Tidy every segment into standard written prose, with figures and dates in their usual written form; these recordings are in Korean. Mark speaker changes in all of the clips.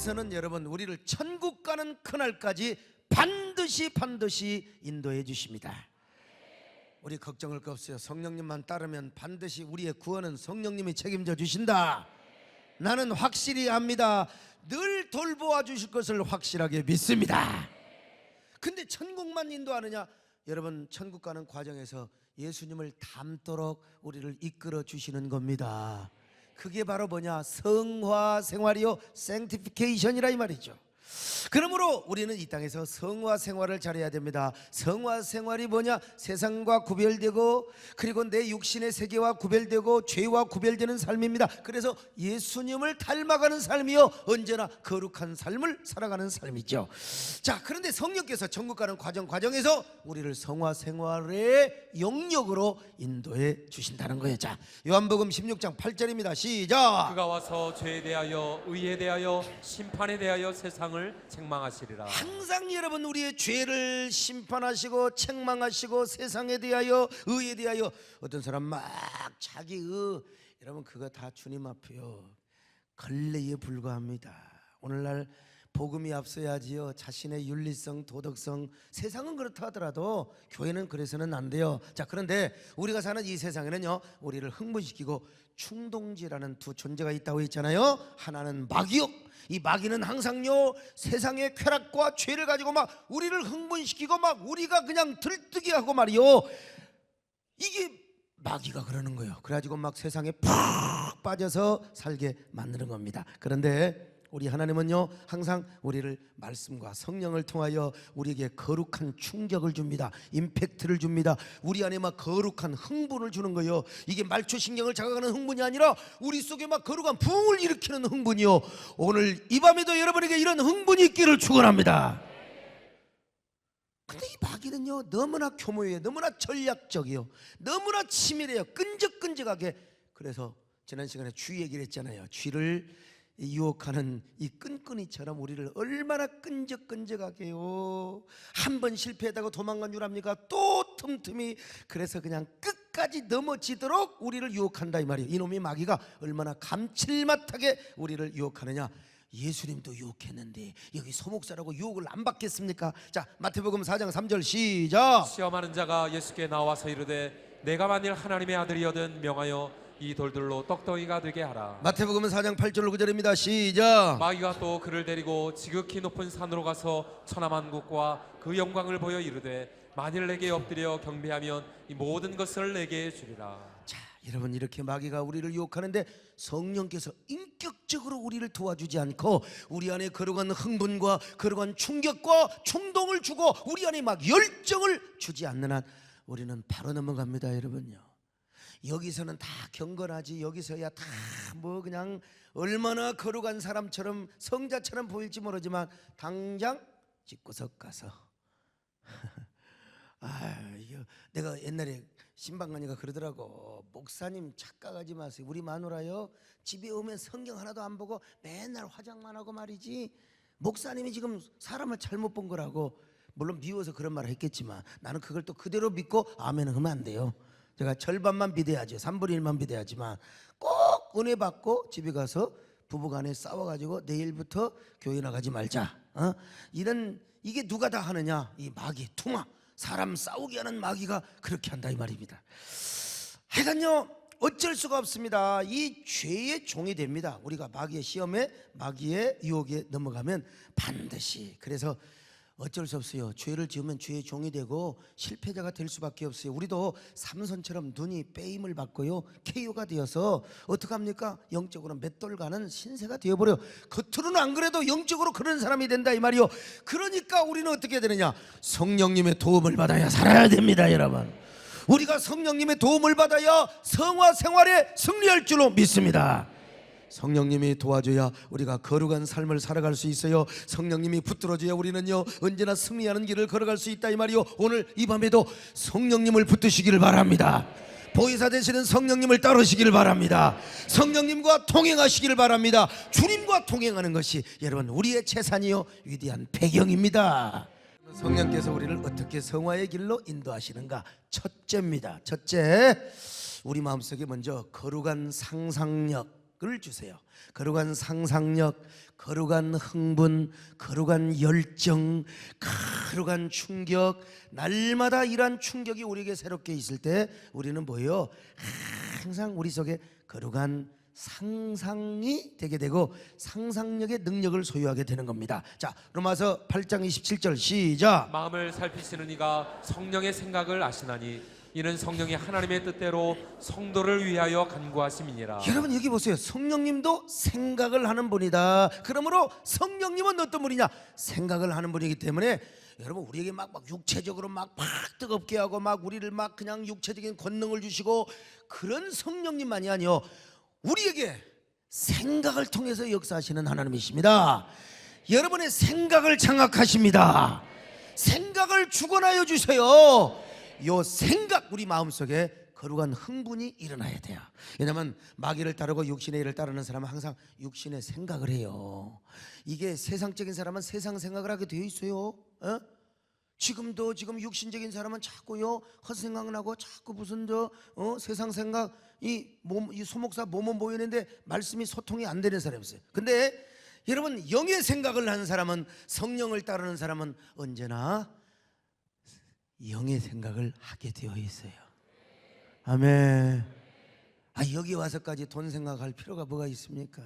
Speaker 1: 하나님께서는 여러분 우리를 천국 가는 그날까지 반드시 인도해 주십니다. 우리 걱정할 거 없어요. 성령님만 따르면 반드시 우리의 구원은 성령님이 책임져 주신다. 나는 확실히 압니다. 늘 돌보아 주실 것을 확실하게 믿습니다. 근데 천국만 인도하느냐? 여러분, 천국 가는 과정에서 예수님을 닮도록 우리를 이끌어 주시는 겁니다. 그게 바로 뭐냐? 성화 생활이요, sanctification이라 이 말이죠. 그러므로 우리는 이 땅에서 성화 생활을 잘해야 됩니다. 성화 생활이 뭐냐? 세상과 구별되고, 그리고 내 육신의 세계와 구별되고, 죄와 구별되는 삶입니다. 그래서 예수님을 닮아가는 삶이요, 언제나 거룩한 삶을 살아가는 삶이죠. 자, 그런데 성령께서 천국 가는 과정에서 우리를 성화 생활의 영역으로 인도해 주신다는 거예요. 자, 요한복음 16장 8절입니다. 시작.
Speaker 2: 그가 와서 죄에 대하여, 의에 대하여, 심판에 대하여 세상을 책망하시리라.
Speaker 1: 항상 여러분 우리의 죄를 심판하시고 책망하시고, 세상에 대하여, 의에 대하여. 어떤 사람 막 자기 여러분 그거 다 주님 앞에요, 걸레에 불과합니다. 오늘날 복음이 앞서야지요. 자신의 윤리성, 도덕성, 세상은 그렇다 하더라도 교회는 그래서는 안 돼요. 자, 그런데 우리가 사는 이 세상에는요, 우리를 흥분시키고 충동지라는 두 존재가 있다고 했잖아요. 하나는 마귀요, 이 마귀는 항상요 세상의 쾌락과 죄를 가지고 막 우리를 흥분시키고 막 우리가 그냥 들뜨게 하고 말이요, 이게 마귀가 그러는 거예요. 그래가지고 막 세상에 푹 빠져서 살게 만드는 겁니다. 그런데 우리 하나님은요 항상 우리를 말씀과 성령을 통하여 우리에게 거룩한 충격을 줍니다. 임팩트를 줍니다. 우리 안에 막 거룩한 흥분을 주는 거예요. 이게 말초신경을 자극하는 흥분이 아니라 우리 속에 막 거룩한 부흥을 일으키는 흥분이요. 오늘 이 밤에도 여러분에게 이런 흥분이 있기를 축원합니다. 근데 이 마귀는요 너무나 교묘해요. 너무나 전략적이요, 너무나 치밀해요. 끈적끈적하게. 그래서 지난 시간에 쥐 얘기를 했잖아요. 쥐를 유혹하는 이 끈끈이처럼 우리를 얼마나 끈적끈적하게요. 한 번 실패했다고 도망간 줄 압니까? 또 틈틈이. 그래서 그냥 끝까지 넘어지도록 우리를 유혹한다 이 말이에요. 이놈의 마귀가 얼마나 감칠맛하게 우리를 유혹하느냐. 예수님도 유혹했는데 여기 소목사라고 유혹을 안 받겠습니까? 자, 마태복음 4장 3절 시작.
Speaker 2: 시험하는 자가 예수께 나와서 이르되 내가 만일 하나님의 아들이거든 명하여 이 돌들로 떡덩이가 되게 하라.
Speaker 1: 마태복음은 4장 8절 9절입니다. 시작.
Speaker 2: 마귀가 또 그를 데리고 지극히 높은 산으로 가서 천하만국과 그 영광을 보여 이르되 만일 내게 엎드려 경배하면 이 모든 것을 내게 주리라.
Speaker 1: 자, 여러분, 이렇게 마귀가 우리를 유혹하는데 성령께서 인격적으로 우리를 도와주지 않고 우리 안에 거룩한 흥분과 거룩한 충격과 충동을 주고 우리 안에 막 열정을 주지 않는 한 우리는 바로 넘어갑니다. 여러분요, 여기서는 다 경건하지, 여기서야 다 뭐 그냥 얼마나 거룩한 사람처럼 성자처럼 보일지 모르지만 당장 집구석 가서 이거 내가 옛날에 신방관이가 그러더라고. 목사님 착각하지 마세요. 우리 마누라요 집에 오면 성경 하나도 안 보고 맨날 화장만 하고 말이지, 목사님이 지금 사람을 잘못 본 거라고. 물론 미워서 그런 말을 했겠지만 나는 그걸 또 그대로 믿고 아멘 하면 안 돼요. 제가 절반만 비대하죠. 3분의 1만 비대하지만 꼭 은혜 받고 집에 가서 부부간에 싸워가지고 내일부터 교회 나가지 말자, 이게 누가 다 하느냐? 이 마귀, 퉁아, 사람 싸우게 하는 마귀가 그렇게 한다 이 말입니다. 하여간요 어쩔 수가 없습니다. 이 죄의 종이 됩니다. 우리가 마귀의 시험에, 마귀의 유혹에 넘어가면 반드시. 그래서 어쩔 수 없어요. 죄를 지으면 죄의 종이 되고 실패자가 될 수밖에 없어요. 우리도 삼손처럼 눈이 빼임을 받고요 KO가 되어서 어떡합니까? 영적으로 맷돌가는 신세가 되어버려요. 겉으로는 안 그래도 영적으로 그런 사람이 된다 이 말이요. 그러니까 우리는 어떻게 되느냐? 성령님의 도움을 받아야 살아야 됩니다. 여러분, 우리가 성령님의 도움을 받아야 성화 생활에 승리할 줄로 믿습니다. 성령님이 도와줘야 우리가 거룩한 삶을 살아갈 수 있어요. 성령님이 붙들어줘야 우리는요 언제나 승리하는 길을 걸어갈 수 있다 이 말이요. 오늘 이 밤에도 성령님을 붙드시기를 바랍니다. 보혜사 되시는 성령님을 따르시기를 바랍니다. 성령님과 통행하시기를 바랍니다. 주님과 통행하는 것이 여러분 우리의 재산이요 위대한 배경입니다. 성령께서 우리를 어떻게 성화의 길로 인도하시는가? 첫째입니다. 첫째, 우리 마음속에 먼저 거룩한 상상력, 능력을 주세요. 거룩한 상상력, 거룩한 흥분, 거룩한 열정, 거룩한 충격, 날마다 이러한 충격이 우리에게 새롭게 있을 때 우리는 뭐예요? 항상 우리 속에 거룩한 상상이 되게 되고 상상력의 능력을 소유하게 되는 겁니다. 자, 로마서 8장 27절 시작.
Speaker 2: 마음을 살피시는 이가 성령의 생각을 아시나니 이는 성령이 하나님의 뜻대로 성도를 위하여 간구하심이니라.
Speaker 1: 여러분 여기 보세요. 성령님도 생각을 하는 분이다. 그러므로 성령님은 어떤 분이냐? 생각을 하는 분이기 때문에 여러분 우리에게 막 육체적으로 막 뜨겁게 하고 막 우리를 막 그냥 육체적인 권능을 주시고 그런 성령님만이 아니요, 우리에게 생각을 통해서 역사하시는 하나님이십니다. 여러분의 생각을 장악하십니다. 생각을 주관하여 주세요. 요 생각, 우리 마음속에 거룩한 흥분이 일어나야 돼요. 왜냐하면 마귀를 따르고 육신의 일을 따르는 사람은 항상 육신의 생각을 해요. 이게 세상적인 사람은 세상 생각을 하게 되어 있어요. 지금도 지금 육신적인 사람은 자꾸요 헛생각 나고 자꾸 무슨 세상 생각, 이 소목사 몸은 보이는데 말씀이 소통이 안 되는 사람이 있어요. 근데 여러분 영의 생각을 하는 사람은, 성령을 따르는 사람은 언제나 영의 생각을 하게 되어 있어요. 아멘. 여기 와서까지 돈 생각할 필요가 뭐가 있습니까?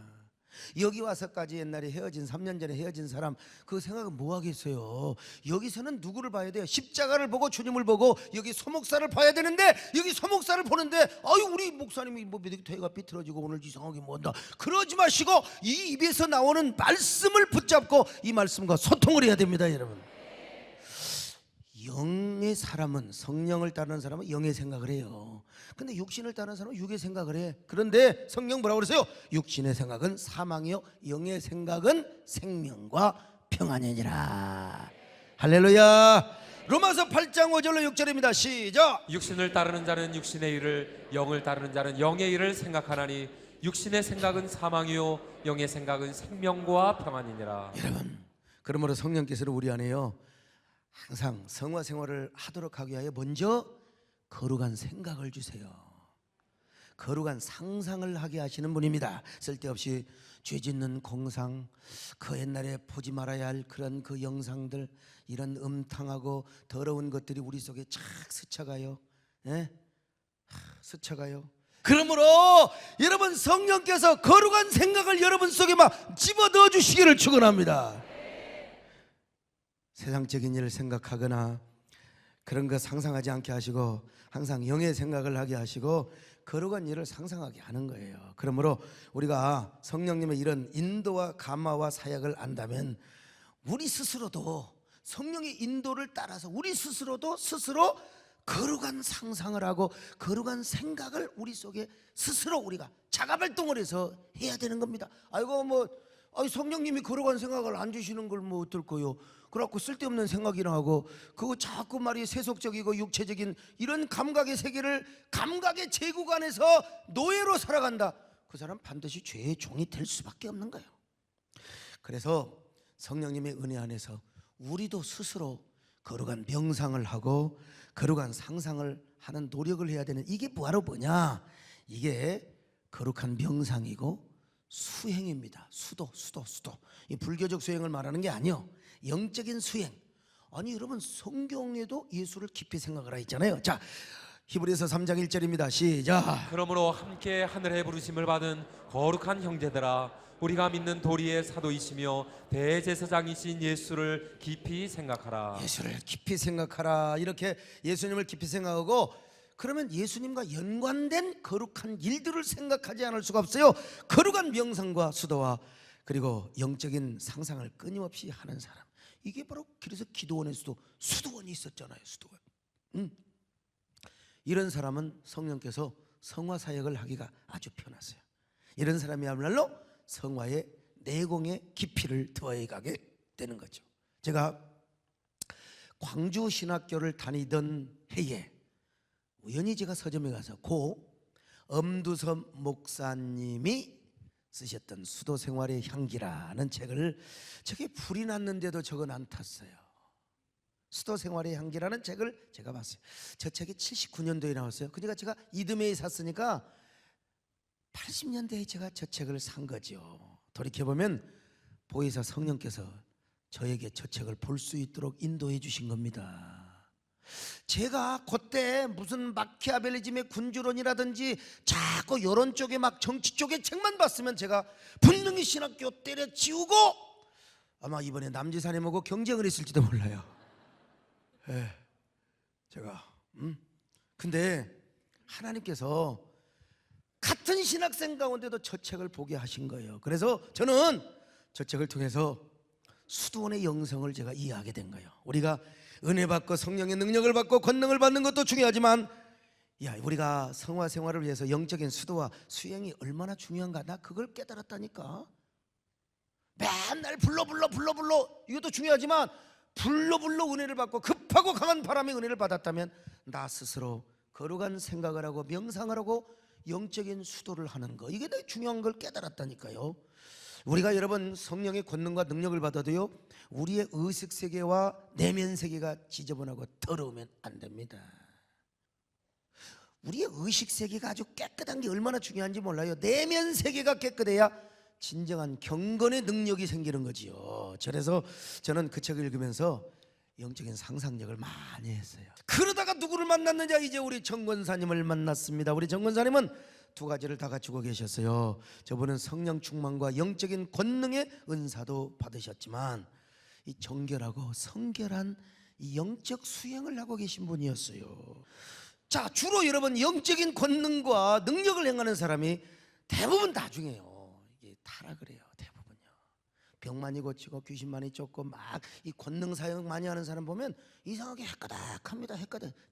Speaker 1: 여기 와서까지 옛날에 헤어진 3년 전에 헤어진 사람 그 생각은 뭐 하겠어요? 여기서는 누구를 봐야 돼요? 십자가를 보고 주님을 보고 여기 소목사를 봐야 되는데 여기 소목사를 보는데 우리 목사님이 뭐 대가 삐뚤어지고 오늘 이상하게 뭔다 그러지 마시고 이 입에서 나오는 말씀을 붙잡고 이 말씀과 소통을 해야 됩니다. 여러분, 영의 사람은, 성령을 따르는 사람은 영의 생각을 해요. 근데 육신을 따르는 사람은 육의 생각을 해. 그런데 성령 뭐라고 그러세요? 육신의 생각은 사망이요 영의 생각은 생명과 평안이니라. 할렐루야. 로마서 8장 5절로 6절입니다. 시작.
Speaker 2: 육신을 따르는 자는 육신의 일을, 영을 따르는 자는 영의 일을 생각하나니 육신의 생각은 사망이요 영의 생각은 생명과 평안이니라.
Speaker 1: 여러분, 그러므로 성령께서는 우리 안에요 항상 성화 생활을 하도록 하기 위하여 먼저 거룩한 생각을 주세요. 거룩한 상상을 하게 하시는 분입니다. 쓸데없이 죄짓는 공상, 그 옛날에 보지 말아야 할 그런 그 영상들, 이런 음탕하고 더러운 것들이 우리 속에 착 스쳐가요. 스쳐가요. 그러므로 여러분 성령께서 거룩한 생각을 여러분 속에 막 집어넣어 주시기를 축원합니다. 세상적인 일을 생각하거나 그런 거 상상하지 않게 하시고 항상 영의 생각을 하게 하시고 거룩한 일을 상상하게 하는 거예요. 그러므로 우리가 성령님의 이런 인도와 감화와 사역을 안다면 우리 스스로도 성령의 인도를 따라서 우리 스스로도 스스로 거룩한 상상을 하고 거룩한 생각을 우리 속에 스스로 우리가 자가발동을 해서 해야 되는 겁니다. 성령님이 거룩한 생각을 안 주시는 걸 뭐 어떨 거요? 그래갖고 쓸데없는 생각이나 하고 그거 자꾸 말이 세속적이고 육체적인 이런 감각의 세계를 감각의 제국 안에서 노예로 살아간다. 그 사람 반드시 죄의 종이 될 수밖에 없는 거예요. 그래서 성령님의 은혜 안에서 우리도 스스로 거룩한 명상을 하고 거룩한 상상을 하는 노력을 해야 되는, 이게 바로 뭐냐? 이게 거룩한 명상이고 수행입니다. 수도. 이 불교적 수행을 말하는 게 아니요, 영적인 수행. 여러분 성경에도 예수를 깊이 생각하라 했잖아요. 자, 히브리서 3장 1절입니다. 시작.
Speaker 2: 그러므로 함께 하늘에 부르심을 받은 거룩한 형제들아, 우리가 믿는 도리의 사도이시며 대제사장이신 예수를 깊이 생각하라.
Speaker 1: 예수를 깊이 생각하라. 이렇게 예수님을 깊이 생각하고, 그러면 예수님과 연관된 거룩한 일들을 생각하지 않을 수가 없어요. 거룩한 명상과 수도와 그리고 영적인 상상을 끊임없이 하는 사람, 이게 바로 그래서 기도원에서도 수도원이 있었잖아요. 수도원. 이런 사람은 성령께서 성화 사역을 하기가 아주 편하세요. 이런 사람이야말로 성화의 내공의 깊이를 더해가게 되는 거죠. 제가 광주 신학교를 다니던 해에 우연히 제가 서점에 가서 엄두섬 목사님이 쓰셨던 수도 생활의 향기라는 책을, 저게 불이 났는데도 저건 안 탔어요. 수도 생활의 향기라는 책을 제가 봤어요. 저 책이 79년도에 나왔어요. 그러니까 제가 이듬해에 샀으니까 80년대에 제가 저 책을 산 거죠. 돌이켜보면 보혜사 성령께서 저에게 저 책을 볼 수 있도록 인도해 주신 겁니다. 제가 그때 무슨 마키아벨리즘의 군주론이라든지 자꾸 이런 쪽에 막 정치 쪽의 책만 봤으면 제가 분명히 신학교 때려치우고 아마 이번에 남지사님하고 경쟁을 했을지도 몰라요. 제가 근데 하나님께서 같은 신학생 가운데도 저 책을 보게 하신 거예요. 그래서 저는 저 책을 통해서 수도원의 영성을 제가 이해하게 된 거예요. 우리가 은혜 받고 성령의 능력을 받고 권능을 받는 것도 중요하지만 우리가 성화 생활을 위해서 영적인 수도와 수행이 얼마나 중요한가, 나 그걸 깨달았다니까. 맨날 불러 이것도 중요하지만 불러 은혜를 받고 급하고 강한 바람의 은혜를 받았다면 나 스스로 거룩한 생각을 하고 명상을 하고 영적인 수도를 하는 거, 이게 되게 중요한 걸 깨달았다니까요. 우리가 여러분 성령의 권능과 능력을 받아도요, 우리의 의식세계와 내면세계가 지저분하고 더러우면 안 됩니다. 우리의 의식세계가 아주 깨끗한 게 얼마나 중요한지 몰라요. 내면세계가 깨끗해야 진정한 경건의 능력이 생기는 거지요. 그래서 저는 그 책을 읽으면서 영적인 상상력을 많이 했어요. 그러다가 누구를 만났느냐, 이제 우리 정권사님을 만났습니다. 우리 정권사님은 두 가지를 다 갖추고 계셨어요. 저분은 성령 충만과 영적인 권능의 은사도 받으셨지만 이 정결하고 성결한 이 영적 수행을 하고 계신 분이었어요. 자, 주로 여러분 영적인 권능과 능력을 행하는 사람이 대부분 나중에요 이게 타락을 해요. 대부분요. 병 많이 고치고 귀신 많이 쫓고 막 이 권능 사역 많이 하는 사람 보면 이상하게 헷가닥합니다.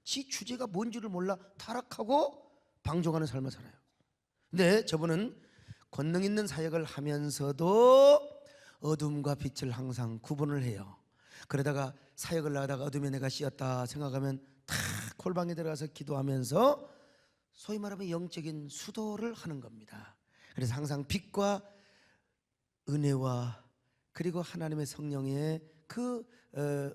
Speaker 1: 지 주제가 뭔지를 몰라 타락하고 방종하는 삶을 살아요. 근데 저분은 권능 있는 사역을 하면서도 어둠과 빛을 항상 구분을 해요. 그러다가 사역을 나가다가 어둠에 내가 씌었다 생각하면 탁 골방에 들어가서 기도하면서 소위 말하면 영적인 수도를 하는 겁니다. 그래서 항상 빛과 은혜와 그리고 하나님의 성령의 그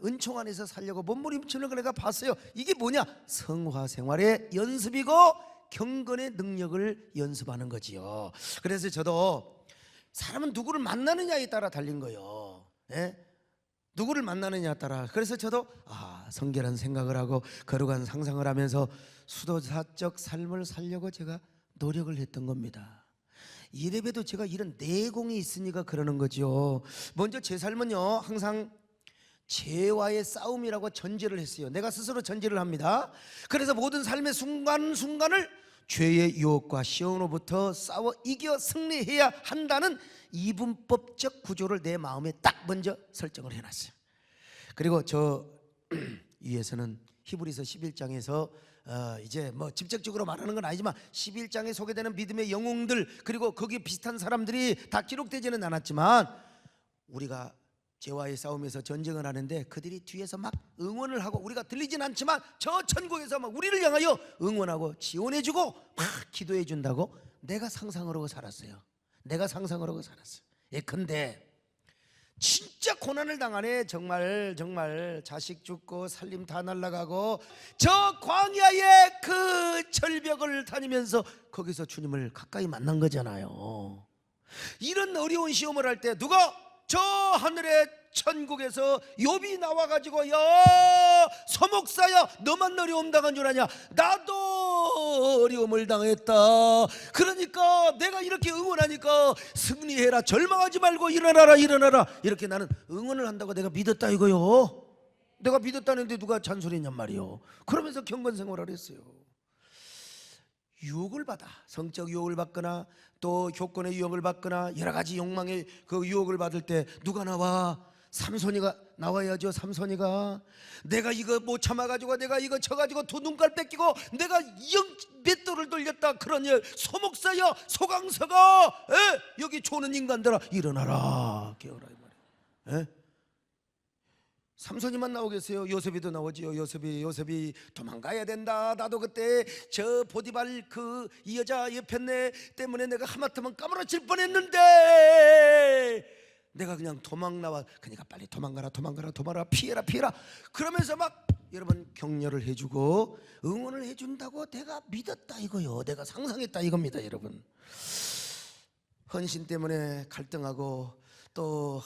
Speaker 1: 은총 안에서 살려고 몸부림치는 걸 내가 봤어요. 이게 뭐냐? 성화 생활의 연습이고 경건의 능력을 연습하는 거지요. 그래서 저도 사람은 누구를 만나느냐에 따라 달린 거예요. 누구를 만나느냐에 따라. 그래서 저도 성결한 생각을 하고 거룩한 상상을 하면서 수도사적 삶을 살려고 제가 노력을 했던 겁니다. 이래봬도 제가 이런 내공이 있으니까 그러는 거죠. 먼저 제 삶은요, 항상 죄와의 싸움이라고 전제를 했어요. 내가 스스로 전제를 합니다. 그래서 모든 삶의 순간순간을 죄의 유혹과 시험으로부터 싸워 이겨 승리해야 한다는 이분법적 구조를 내 마음에 딱 먼저 설정을 해놨어요. 그리고 저 위에서는 히브리서 11장에서 이제 뭐 직접적으로 말하는 건 아니지만 11장에 소개되는 믿음의 영웅들, 그리고 거기에 비슷한 사람들이 다 기록되지는 않았지만 우리가 죄와의 싸움에서 전쟁을 하는데 그들이 뒤에서 막 응원을 하고, 우리가 들리진 않지만 저 천국에서 막 우리를 향하여 응원하고 지원해주고 막 기도해 준다고 내가 상상을 하고 살았어요. 근데 진짜 고난을 당하네. 정말 자식 죽고 살림 다 날아가고 저 광야의 그 절벽을 다니면서 거기서 주님을 가까이 만난 거잖아요. 이런 어려운 시험을 할 때 누가 저 하늘의 천국에서 욥이 나와가지고 야 서목사야 너만 어려움 당한 줄 아냐, 나도 어려움을 당했다. 그러니까 내가 이렇게 응원하니까 승리해라, 절망하지 말고 일어나라 이렇게 나는 응원을 한다고 내가 믿었다 이거요. 내가 믿었다는데 누가 잔소리냔 말이요. 그러면서 경건생활을 했어요. 유혹을 받아, 성적 유혹을 받거나 또 효권의 유혹을 받거나 여러 가지 욕망의 그 유혹을 받을 때 누가 나와? 삼손이가 나와야죠. 삼손이가 내가 이거 못 참아가지고 내가 이거 쳐가지고 두 눈깔 뺏기고 내가 맷돌을 돌렸다. 그러니 소목사야 소강서가 여기 조는 인간들아 일어나라 깨어라 이 말이야. 삼손이만 나오겠어요? 요셉이도 나오지요. 요셉이 도망가야 된다. 나도 그때 저 보디발 그 이 여자 옆에 때문에 내가 하마터면 까무러칠 뻔했는데 내가 그냥 도망 나와. 그러니까 빨리 도망가라, 도망가라, 도망가라, 피해라, 피해라. 그러면서 막 여러분 격려를 해주고 응원을 해준다고 내가 믿었다 이거요. 내가 상상했다 이겁니다, 여러분. 헌신 때문에 갈등하고 또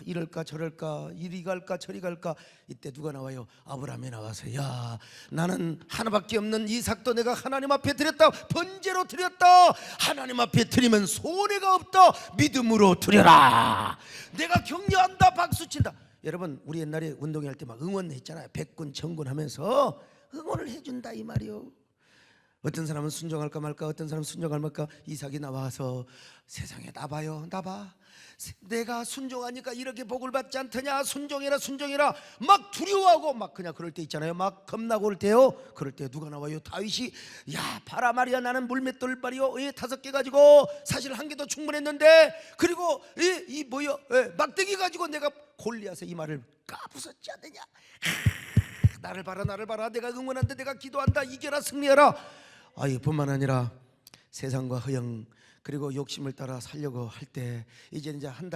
Speaker 1: 이럴까 저럴까, 이리 갈까 저리 갈까, 이때 누가 나와요? 아브라함이 나와서 야, 나는 하나밖에 없는 이삭도 내가 하나님 앞에 드렸다, 번제로 드렸다. 하나님 앞에 드리면 손해가 없다. 믿음으로 드려라. 내가 격려한다, 박수친다. 여러분 우리 옛날에 운동회 할 때 막 응원했잖아요. 백군 천군 하면서 응원을 해준다 이 말이요. 어떤 사람은 순종할까 말까, 어떤 사람은 순종할 말까. 이삭이 나와서 세상에 나봐요, 나봐. 내가 순종하니까 이렇게 복을 받지 않더냐. 순종해라, 순종해라. 막 두려워하고 막 그냥 그럴 때 있잖아요. 막 겁나고 올 때요. 그럴 때 누가 나와요? 다윗이 야, 봐라 말이야, 나는 물맷돌 말이요 5개 가지고 사실 1개도 충분했는데, 그리고 이 뭐요, 막대기 가지고 내가 골리앗의 이마를 까부쉈지 않느냐. 나를 봐라, 나를 봐라. 내가 응원한다, 내가 기도한다. 이겨라, 승리해라. 뿐만 아니라 세상과 허영 그리고 욕심을 따라 살려고 할 때, 이제 한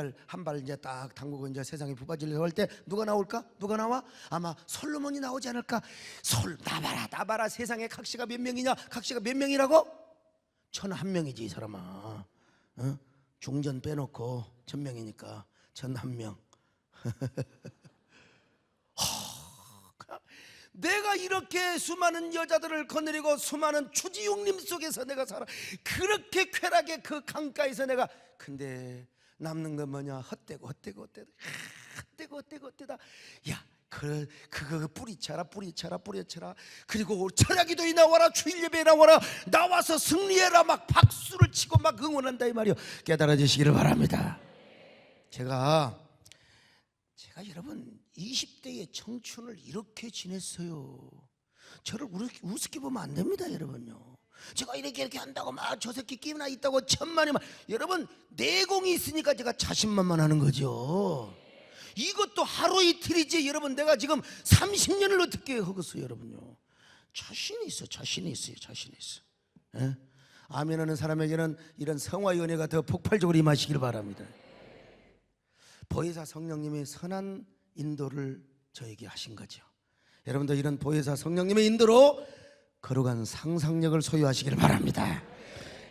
Speaker 1: 발 이제 딱 담그고 이제 세상에 부바지려고 할 때 누가 나올까? 누가 나와? 아마 솔로몬이 나오지 않을까? 나봐라, 나봐라. 세상에 각시가 몇 명이냐? 각시가 몇 명이라고? 1,001명이지 이 사람아. 중전 빼놓고 1,000명이니까 1,001명. 내가 이렇게 수많은 여자들을 거느리고 수많은 추지용림 속에서 내가 살아. 그렇게 쾌락의 그 강가에서 내가, 근데 남는 건 뭐냐? 헛되고 헛되고 헛되다. 헛되고 헛되고 헛되다. 야, 그거 뿌리쳐라, 뿌리쳐라, 뿌리쳐라. 그리고 철야기도에 나와라, 주일 예배에 나와라. 나와서 승리해라. 막 박수를 치고 막 응원한다 이 말이요. 깨달아 주시기를 바랍니다. 제가 여러분 20대의 청춘을 이렇게 지냈어요. 저를 우습게 보면 안 됩니다, 여러분요. 제가 이렇게 한다고 막 저 새끼 끼나 있다고 천만이 막, 여러분 내공이 있으니까 제가 자신만만하는 거죠. 이것도 하루 이틀이지. 여러분 내가 지금 30년을 어떻게 하겠어요, 여러분요. 자신이 있어, 자신이 있어요, 자신이 있어. 예? 아멘하는 사람에게는 이런 성화 연애가 더 폭발적으로 임하시기를 바랍니다. 보혜사 성령님이 선한 인도를 저에게 하신 거죠. 여러분도 이런 보혜사 성령님의 인도로 거룩한 상상력을 소유하시기를 바랍니다.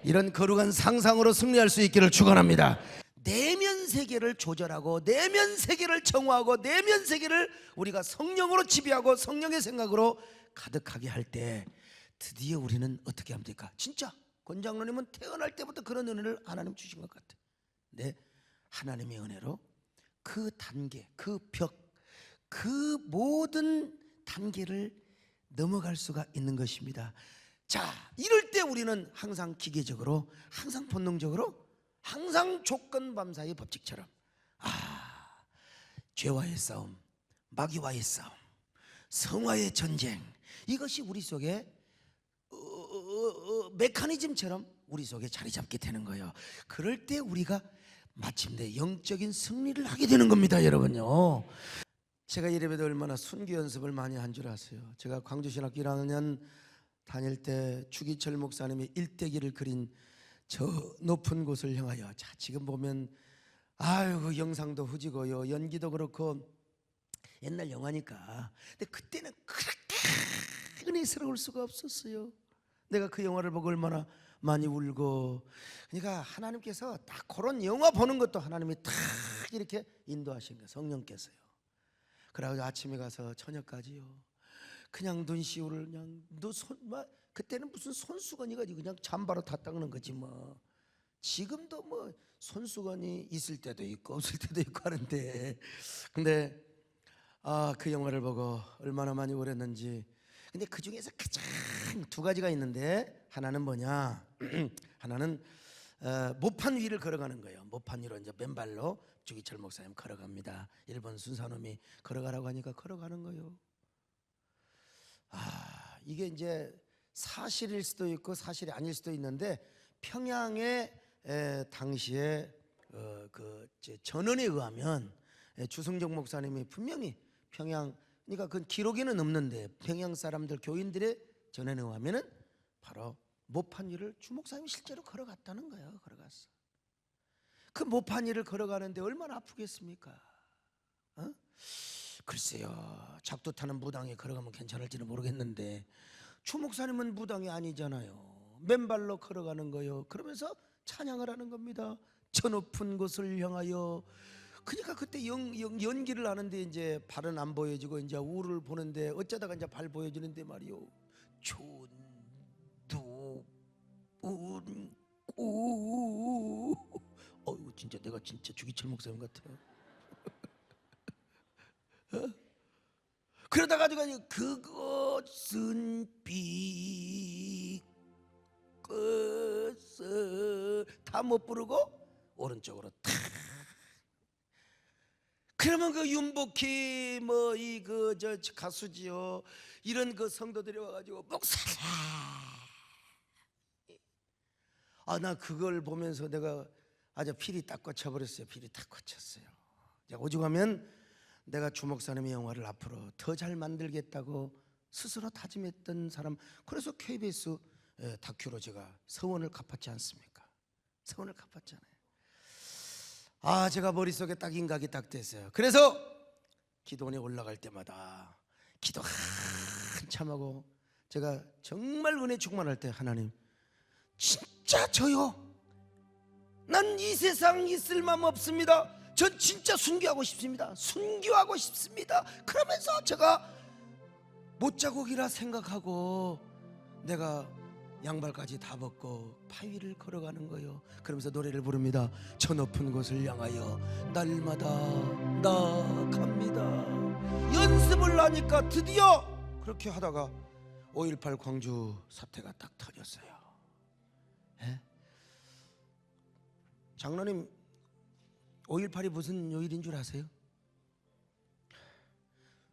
Speaker 1: 이런 거룩한 상상으로 승리할 수 있기를 축원합니다. 내면 세계를 조절하고 내면 세계를 정화하고 내면 세계를 우리가 성령으로 지배하고 성령의 생각으로 가득하게 할 때 드디어 우리는 어떻게 하면 될까? 진짜 권장로님은 태어날 때부터 그런 은혜를 하나님 주신 것 같아요. 네, 하나님의 은혜로 그 단계, 그 벽, 그 모든 단계를 넘어갈 수가 있는 것입니다. 자, 이럴 때 우리는 항상 기계적으로, 항상 본능적으로, 항상 조건밤사의 법칙처럼 죄와의 싸움, 마귀와의 싸움, 성화의 전쟁, 이것이 우리 속에 메커니즘처럼 우리 속에 자리 잡게 되는 거예요. 그럴 때 우리가 마침내 영적인 승리를 하게 되는 겁니다, 여러분요. 제가 이래봬도 얼마나 순교 연습을 많이 한 줄 아세요? 제가 광주신학교 1학년 다닐 때 주기철 목사님이 일대기를 그린 저 높은 곳을 향하여. 자, 지금 보면 그 영상도 후지고요, 연기도 그렇고 옛날 영화니까. 근데 그때는 그렇게 은혜스러울 수가 없었어요. 내가 그 영화를 보고 얼마나 많이 울고. 그러니까 하나님께서 딱 그런 영화 보는 것도 하나님이 딱 이렇게 인도하신 거예요, 성령께서요. 그래가지고 아침에 가서 저녁까지요, 그냥 눈시울을 그냥 그때는 무슨 손수건이가 그냥 잠바로 다 닦는 거지 뭐. 지금도 뭐 손수건이 있을 때도 있고 없을 때도 있고 하는데, 근데 그 영화를 보고 얼마나 많이 울었는지. 근데 그 중에서 가장 2가지가 있는데, 하나는 뭐냐? 하나는 모판 위를 걸어가는 거예요. 모판 위로 이제 맨발로 주기철 목사님 걸어갑니다. 일본 순사놈이 걸어가라고 하니까 걸어가는 거예요. 이게 이제 사실일 수도 있고 사실이 아닐 수도 있는데, 평양의 당시에 그 전언에 의하면 주승정 목사님이 분명히 평양, 그러니까 그 기록에는 없는데 평양 사람들 교인들의 전언에 의하면은 바로 모판 위를 주 목사님이 실제로 걸어갔다는 거예요. 걸어갔어. 그 모판 위를 걸어가는데 얼마나 아프겠습니까? 어? 글쎄요, 작두 타는 무당이 걸어가면 괜찮을지는 모르겠는데 추 목사님은 무당이 아니잖아요. 맨발로 걸어가는 거요. 그러면서 찬양을 하는 겁니다. 저 높은 곳을 향하여. 그러니까 그때 연기를 하는데 이제 발은 안 보여지고 이제 우를 보는데 어쩌다가 이제 발 보여지는데 말이요. 존두운꾸. 어이구, 진짜 내가 진짜 주기철 목사님 같아요. 어? 그러다 가지고 그것은 빛것을 다 못 부르고 오른쪽으로 탁. 그러면 그 윤복희 뭐 이 그 저 가수지요, 이런 그 성도들이 와가지고 목사님, 나 그걸 보면서 내가 아주 필이 딱 꽂혀버렸어요. 필이 딱 꽂혔어요. 오죽하면 내가 주 목사님의 영화를 앞으로 더 잘 만들겠다고 스스로 다짐했던 사람. 그래서 KBS 다큐로 제가 서원을 갚았지 않습니까? 서원을 갚았잖아요. 제가 머릿속에 딱 인각이 딱 됐어요. 그래서 기도원에 올라갈 때마다 기도 한참 하고, 제가 정말 은혜 충만할 때, 하나님 진짜 저요, 난 이 세상 있을 마음 없습니다. 전 진짜 순교하고 싶습니다. 순교하고 싶습니다. 그러면서 제가 못자국이라 생각하고 내가 양발까지 다 벗고 파위를 걸어가는 거예요. 그러면서 노래를 부릅니다. 저 높은 곳을 향하여 날마다 나갑니다. 연습을 하니까 드디어 그렇게 하다가 5.18 광주 사태가 딱 터졌어요. 예? 장로님, 5.18이 무슨 요일인 줄 아세요?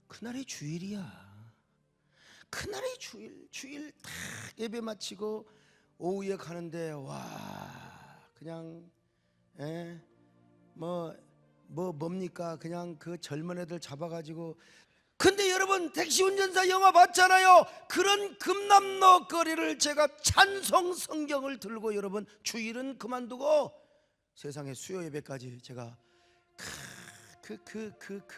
Speaker 1: 그날이 주일이야. 그날이 주일 딱 예배 마치고 오후에 가는데 와, 그냥 뭡니까, 그냥 그 젊은 애들 잡아가지고. 근데 여러분, 택시 운전사 영화 봤잖아요. 그런 금남로 거리를 제가 찬송 성경을 들고, 여러분 주일은 그만두고 세상의 수요 예배까지 제가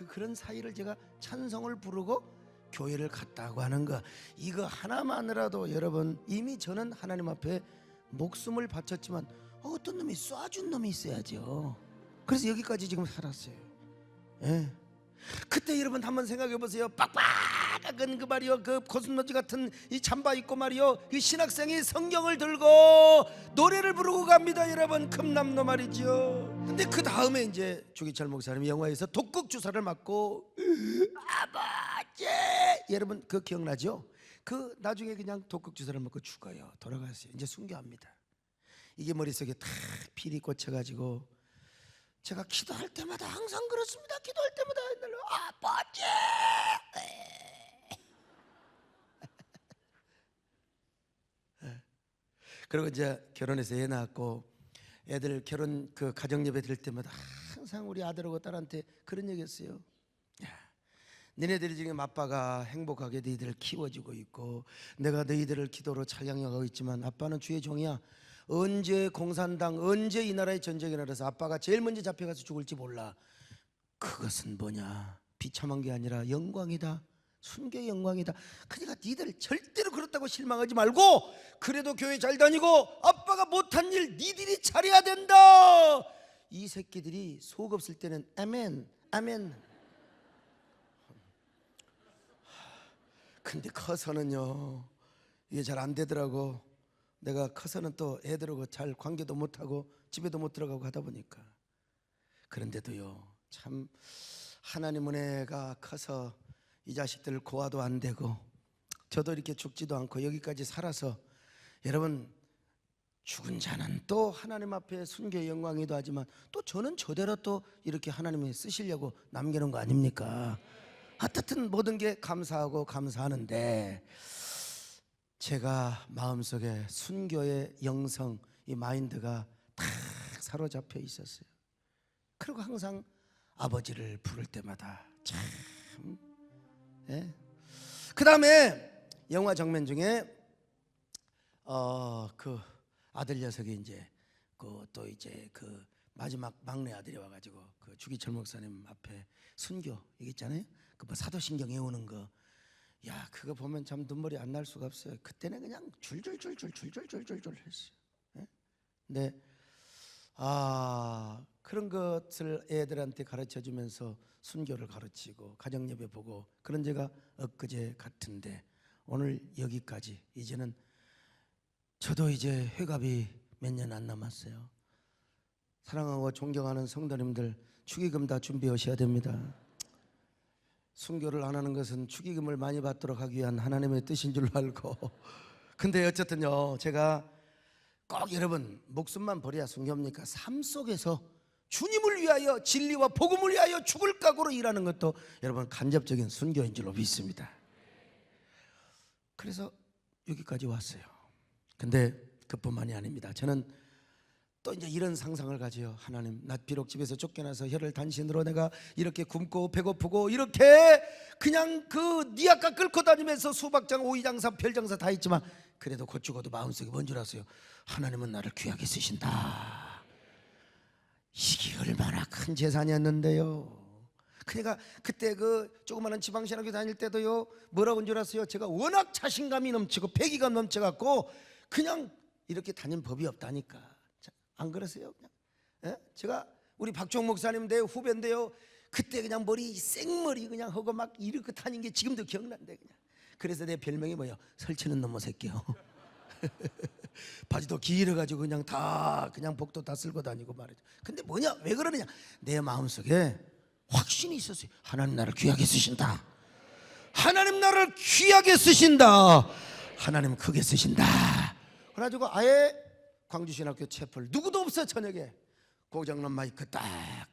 Speaker 1: 그런 사이를 제가 찬송을 부르고 교회를 갔다고 하는 거, 이거 하나만으로도 여러분, 이미 저는 하나님 앞에 목숨을 바쳤지만 어떤 놈이 쏴준 놈이 있어야죠. 그래서 여기까지 지금 살았어요. 예. 그때 여러분 한번 생각해 보세요. 빡빡한 그 말이요, 그 고슴도치 같은 이 잠바 입고 말이요, 이 신학생이 성경을 들고 노래를 부르고 갑니다. 여러분, 금남로 말이죠. 근데 그 다음에 이제 주기철 목사님이 영화에서 독극 주사를 맞고 아버지, 여러분 그거 기억나죠? 그 나중에 그냥 독극 주사를 맞고 죽어요. 돌아갔어요. 이제 순교합니다. 이게 머릿속에 탁 필이 꽂혀가지고 제가 기도할 때마다 항상 그렇습니다. 기도할 때마다 옛날로 아버지. 그리고 이제 결혼해서 애 낳았고, 애들 결혼 그 가정 예배 드릴 때마다 항상 우리 아들하고 딸한테 그런 얘기했어요. 너희들이 지금 아빠가 행복하게 너희들을 키워주고 있고 내가 너희들을 기도로 찬양하고 있지만 아빠는 주의 종이야. 언제 공산당, 언제 이 나라의 전쟁이 일어나서 아빠가 제일 먼저 잡혀가서 죽을지 몰라. 그것은 뭐냐, 비참한 게 아니라 영광이다. 순교의 영광이다. 그러니까 니들 절대로 그렇다고 실망하지 말고, 그래도 교회 잘 다니고 아빠가 못한 일 니들이 잘해야 된다. 이 새끼들이 속 없을 때는 아멘 아멘. 근데 커서는요, 이게 잘 안 되더라고. 내가 커서는 또 애들하고 잘 관계도 못하고 집에도 못 들어가고 하다 보니까. 그런데도요, 참 하나님 은혜가 커서 이 자식들 고아도 안 되고 저도 이렇게 죽지도 않고 여기까지 살아서, 여러분 죽은 자는 또 하나님 앞에 순교의 영광이도 하지만 또 저는 저대로 또 이렇게 하나님이 쓰시려고 남겨놓은 거 아닙니까? 하여튼 모든 게 감사하고 감사하는데, 제가 마음속에 순교의 영성, 이 마인드가 탁 사로잡혀 있었어요. 그리고 항상 아버지를 부를 때마다 참, 그 다음에 영화 장면 중에 그 아들 녀석이 이제 그 또 이제 그 마지막 막내 아들이 와가지고 그 주기철 목사님 앞에 순교 이게 있잖아요. 그 뭐 사도신경 외우는 거, 야 그거 보면 참 눈물이 안 날 수가 없어요. 그때는 그냥 줄줄줄줄줄줄줄줄 했어요. 예? 근데 그런 것을 애들한테 가르쳐 주면서 순교를 가르치고 가정예배 보고 그런 제가 엊그제 같은데 오늘 여기까지 이제는 저도 이제 회갑이 몇 년 안 남았어요. 사랑하고 존경하는 성도님들 축의금 다 준비하셔야 됩니다. 순교를 안 하는 것은 축의금을 많이 받도록 하기 위한 하나님의 뜻인 줄 알고 근데 어쨌든요 제가 꼭 여러분 목숨만 버려야 순교입니까? 삶 속에서 주님을 위하여 진리와 복음을 위하여 죽을 각오로 일하는 것도 여러분 간접적인 순교인 줄로 믿습니다. 그래서 여기까지 왔어요. 근데 그뿐만이 아닙니다. 저는 또 이제 이런 상상을 가지요. 하나님, 나 비록 집에서 쫓겨나서 혀를 단신으로 내가 이렇게 굶고 배고프고 이렇게 그냥 그 니아까 끌고 다니면서 수박장, 오이장사, 별장사 다 있지만 그래도 곧 죽어도 마음속에 뭔 줄 아세요? 하나님은 나를 귀하게 쓰신다. 이게 얼마나 큰 재산이었는데요. 그러니까 그때 그 조그마한 지방신학교 다닐 때도요 뭐라고 한 줄 아세요? 제가 워낙 자신감이 넘치고 패기가 넘쳐갖고 그냥 이렇게 다닌 법이 없다니까. 안 그러세요? 그냥 제가 우리 박종 목사님 내 후배인데요 그때 그냥 머리 생머리 그냥 하고 막 이렇게 다닌 게 지금도 기억난대. 그냥 그래서 내 별명이 뭐예요? 설치는 놈의 새끼요. 바지도 길어가지고 그냥 다 그냥 복도 다 쓸고 다니고 말이죠. 근데 뭐냐 왜 그러느냐 내 마음속에 확신이 있었어요. 하나님 나를 귀하게 쓰신다. 하나님 나를 귀하게 쓰신다. 하나님 크게 쓰신다. 그래가지고 아예 광주신학교 채플 누구도 없어 저녁에 고장난 마이크 딱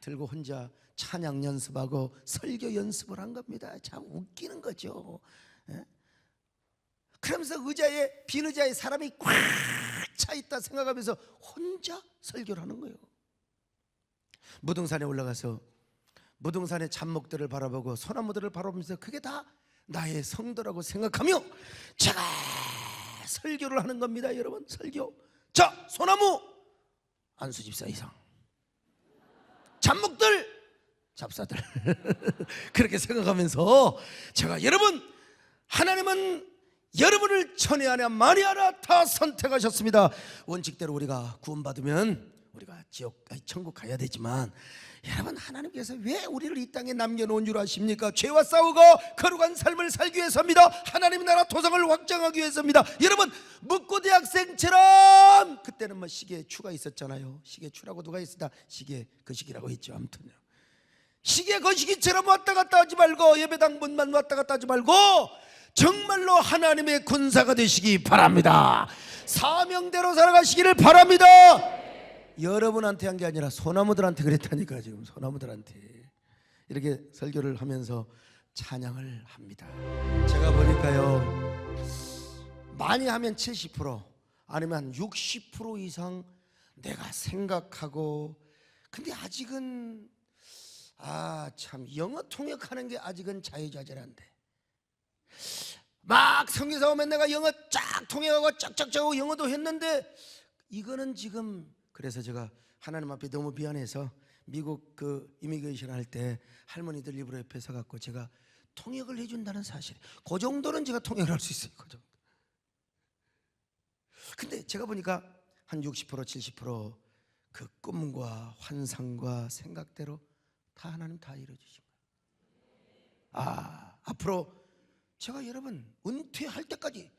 Speaker 1: 들고 혼자 찬양 연습하고 설교 연습을 한 겁니다. 참 웃기는 거죠. 그러면서 빈 의자에 사람이 꽉 차 있다 생각하면서 혼자 설교를 하는 거예요. 무등산에 올라가서 무등산의 잡목들을 바라보고 소나무들을 바라보면서 그게 다 나의 성도라고 생각하며 제가 설교를 하는 겁니다. 여러분 설교. 자 소나무 안수집사 이상, 잡목들 잡사들 그렇게 생각하면서 제가 여러분 하나님은 여러분을 천이 하나 만이 하나 다 선택하셨습니다. 원칙대로 우리가 구원받으면 우리가 천국 가야 되지만 여러분 하나님께서 왜 우리를 이 땅에 남겨놓은 줄 아십니까? 죄와 싸우고 거룩한 삶을 살기 위해서입니다. 하나님 나라 토성을 확장하기 위해서입니다. 여러분 묵고대학생처럼 그때는 뭐 시계추가 있었잖아요. 시계추라고 누가 있었다? 시계 거시기라고 했죠. 아무튼요 시계 거시기처럼 왔다 갔다 하지 말고 예배당 문만 왔다 갔다 하지 말고 정말로 하나님의 군사가 되시기 바랍니다. 사명대로 살아가시기를 바랍니다. 여러분한테 한 게 아니라 소나무들한테 그랬다니까. 지금 소나무들한테 이렇게 설교를 하면서 찬양을 합니다. 제가 보니까요 많이 하면 70% 아니면 60% 이상 내가 생각하고 근데 아직은 참 영어 통역하는 게 아직은 자유자재란데 막 성경사 오면 내가 영어 쫙 통역하고 쫙쫙쫙 영어도 했는데 이거는 지금 그래서 제가 하나님 앞에 너무 미안해서 미국 그 이미그레이션 할 때 할머니들 입으로 옆에 서갖고 제가 통역을 해준다는 사실 그 정도는 제가 통역을 할 수 있어요. 그 정도. 근데 제가 보니까 한 60% 70%그 꿈과 환상과 생각대로 다 하나님 다 이루어주신 거예요. 앞으로 제가 여러분 은퇴할 때까지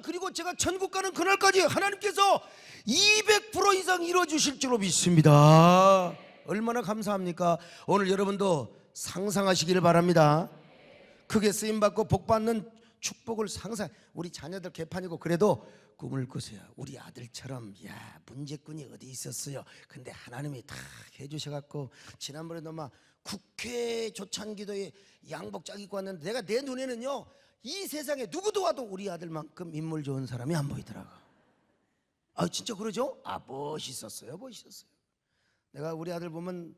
Speaker 1: 그리고 제가 천국 가는 그날까지 하나님께서 200% 이상 이루어주실 줄로 믿습니다. 얼마나 감사합니까? 오늘 여러분도 상상하시기를 바랍니다. 크게 쓰임받고 복받는 축복을 우리 자녀들 개판이고 그래도 꿈을 꾸세요. 우리 아들처럼 문제꾼이 어디 있었어요. 근데 하나님이 다 해주셔갖고 지난번에도 막 국회 조찬기도에 양복 짝 입고 왔는데 내가 내 눈에는요 이 세상에 누구도 와도 우리 아들만큼 인물 좋은 사람이 안 보이더라고. 진짜 그러죠? 멋있었어요. 내가 우리 아들 보면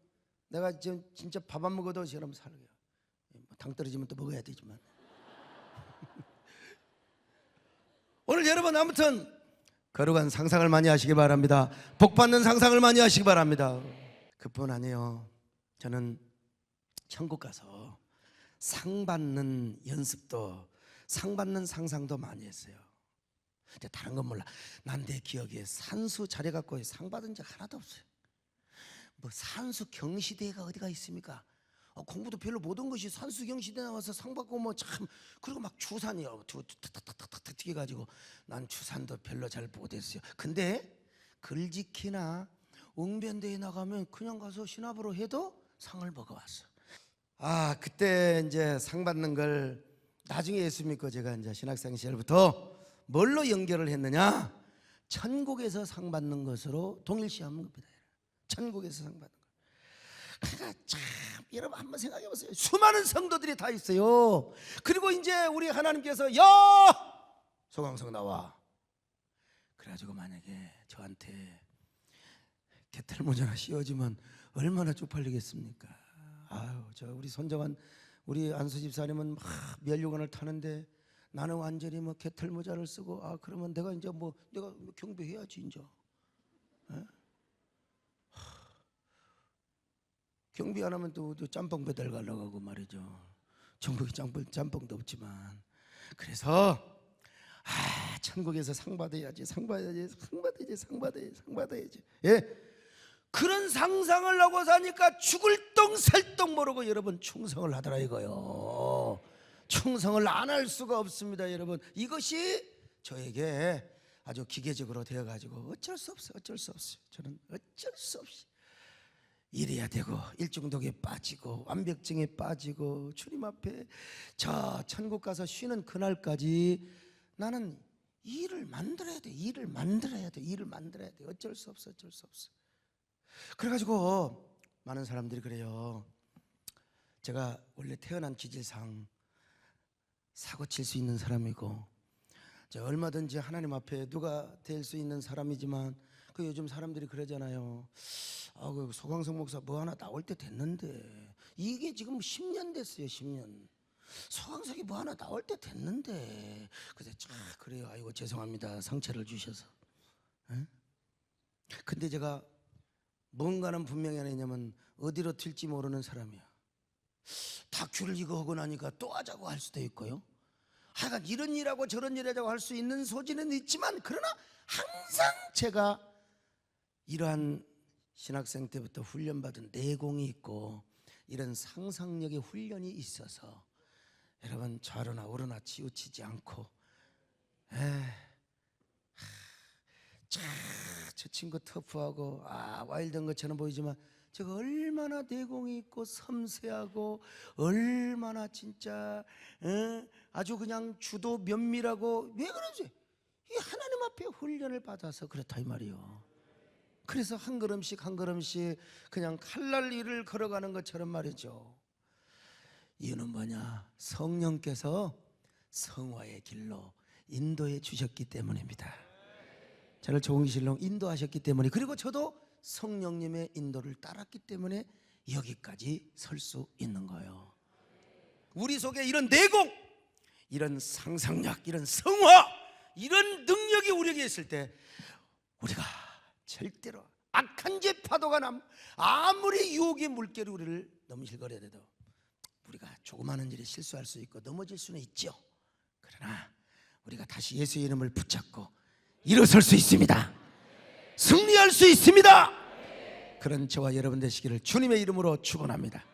Speaker 1: 내가 지금 진짜 밥 안 먹어도 저럼 살게요. 당 떨어지면 또 먹어야 되지만 오늘 여러분 아무튼 거룩한 상상을 많이 하시기 바랍니다. 복받는 상상을 많이 하시기 바랍니다. 그뿐 아니에요. 저는 천국 가서 상 받는 연습도, 상 받는 상상도 많이 했어요. 이제 다른 건 몰라. 난 내 기억에 산수 잘해갖고 상 받은 적 하나도 없어요. 뭐 산수 경시대회가 어디가 있습니까? 공부도 별로 못한 것이 산수 경시대 나와서 상 받고 뭐 참, 그리고 막 추산이요 탁탁탁탁탁 튀겨가지고 난 추산도 별로 잘 못했어요. 근데 글짓기나 웅변대회 나가면 그냥 가서 신압으로 해도 상을 먹어왔어. 그때 이제 상 받는 걸 나중에 예수 믿고 제가 이제 신학생 시절부터 뭘로 연결을 했느냐? 천국에서 상 받는 것으로 동일시하는 겁니다. 천국에서 상 받는 거. 그러니까 참 여러분 한번 생각해 보세요. 수많은 성도들이 다 있어요. 그리고 이제 우리 하나님께서 야 소강성 나와. 그래가지고 만약에 저한테 개털모자나 씌워주면 얼마나 쪽팔리겠습니까? 저 우리 손정한 우리 안수 집사님은 막 면류관을 타는데 나는 완전히 뭐 개털모자를 쓰고 그러면 내가 이제 뭐 내가 경배해야지 이제. 경비 안 하면 또 짬뽕 배달 가려고 하고 말이죠. 전국에 짬뽕도 없지만. 그래서 천국에서 상 받아야지, 상 받아야지, 상 받아야지, 상 받아야지, 상 받아야지. 그런 상상을 하고 사니까 죽을 똥 살 똥 모르고 여러분 충성을 하더라 이거요. 충성을 안 할 수가 없습니다 여러분. 이것이 저에게 아주 기계적으로 되어가지고 어쩔 수 없어요. 어쩔 수 없어요. 저는 어쩔 수 없이 이래야 되고 일중독에 빠지고 완벽증에 빠지고 주님 앞에 저 천국 가서 쉬는 그날까지 나는 일을 만들어야 돼. 일을 만들어야 돼. 일을 만들어야 돼. 어쩔 수 없어. 어쩔 수 없어. 그래가지고 많은 사람들이 그래요. 제가 원래 태어난 기질상 사고 칠 수 있는 사람이고 얼마든지 하나님 앞에 누가 될 수 있는 사람이지만 그 요즘 사람들이 그러잖아요. 그 소강성 목사 뭐 하나 나올 때 됐는데 이게 지금 10년 됐어요. 10년. 소강석이 뭐 하나 나올 때 됐는데. 그래서 그래요. 아이고 죄송합니다. 상처를 주셔서. 근데 제가 뭔가는 분명히 하냐면 어디로 튈지 모르는 사람이야. 다큐를 이거 하고 나니까 또 하자고 할 수도 있고요. 하여간 이런 일하고 저런 일 하자고 할 수 있는 소지는 있지만 그러나 항상 제가 이러한 신학생 때부터 훈련받은 내공이 있고 이런 상상력의 훈련이 있어서 여러분 좌로나 우로나 치우치지 않고 저 친구 터프하고 와일드한 것처럼 보이지만 제가 얼마나 내공이 있고 섬세하고 얼마나 진짜 아주 그냥 주도 면밀하고 왜 그러지? 이 하나님 앞에 훈련을 받아서 그렇다 이 말이요. 그래서 한 걸음씩 한 걸음씩 그냥 칼날 일을 걸어가는 것처럼 말이죠. 이유는 뭐냐? 성령께서 성화의 길로 인도해 주셨기 때문입니다. 저를 좋은 길로 인도하셨기 때문에, 그리고 저도 성령님의 인도를 따랐기 때문에 여기까지 설 수 있는 거예요. 우리 속에 이런 내공, 이런 상상력, 이런 성화, 이런 능력이 우리에게 있을 때 우리가 절대로 악한 죄 파도가 아무리 유혹의 물결이 우리를 넘실거려도 우리가 조그마한 일에 실수할 수 있고 넘어질 수는 있죠. 그러나 우리가 다시 예수의 이름을 붙잡고 일어설 수 있습니다. 승리할 수 있습니다. 그런 저와 여러분 되시기를 주님의 이름으로 축원합니다.